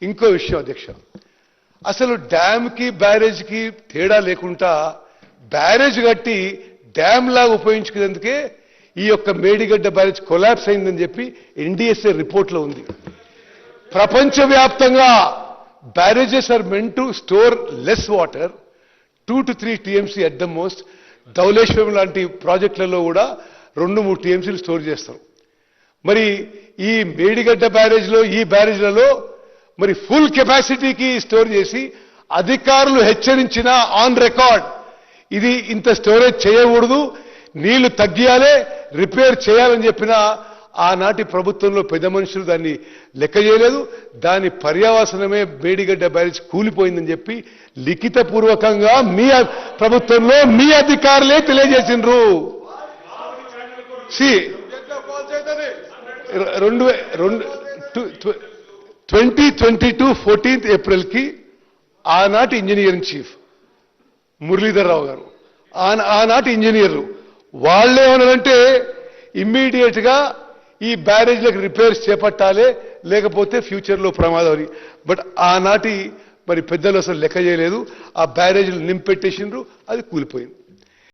ఇంకో విషయం అధ్యక్ష, అసలు డ్యామ్కి బ్యారేజ్కి తేడా లేకుండా బ్యారేజ్ కట్టి డ్యామ్ లాగా ఉపయోగించుకునేందుకే ఈ యొక్క మేడిగడ్డ బ్యారేజ్ కొలాప్స్ అయిందని చెప్పి ఎన్డీఎస్ఏ రిపోర్ట్లో ఉంది. ప్రపంచవ్యాప్తంగా barrages are meant to store less water, 2 to 3 TMC at the most. Dhavaleswaram లాంటి ప్రాజెక్టులలో కూడా 2-3 TMCలు స్టోర్ చేస్తారు. మరి ఈ మేడిగడ్డ బ్యారేజ్లో ఈ బ్యారేజ్లలో మరి ఫుల్ కెపాసిటీకి స్టోర్ చేసి అధికారులు హెచ్చరించిన ఆన్ రికార్డ్ ఇది ఇంత స్టోరేజ్ చేయకూడదు, నీళ్లు తగ్గియాలే, రిపేర్ చేయాలని చెప్పిన ఆనాటి ప్రభుత్వంలో పెద్ద మనుషులు దాన్ని లెక్క చేయలేదు. దాని పర్యవసనమే మేడిగడ్డ బ్యారేజ్ కూలిపోయిందని చెప్పి లిఖితపూర్వకంగా మీ ప్రభుత్వంలో మీ అధికారులే తెలియజేసినారు. 2022 14th ఏప్రిల్కి ఆనాటి ఇంజనీరింగ్ చీఫ్ మురళీధర్ రావు గారు, ఆనాటి ఇంజనీర్లు వాళ్ళేమన్నారంటే ఇమ్మీడియట్ గా ఈ బ్యారేజ్లకు రిపేర్స్ చేపట్టాలి, లేకపోతే ఫ్యూచర్లో ప్రమాదం అని. బట్ ఆనాటి మరి పెద్దలు అసలు లెక్క చేయలేదు, ఆ బ్యారేజ్లు నింపెట్టేసిండ్రు, అది కూలిపోయింది.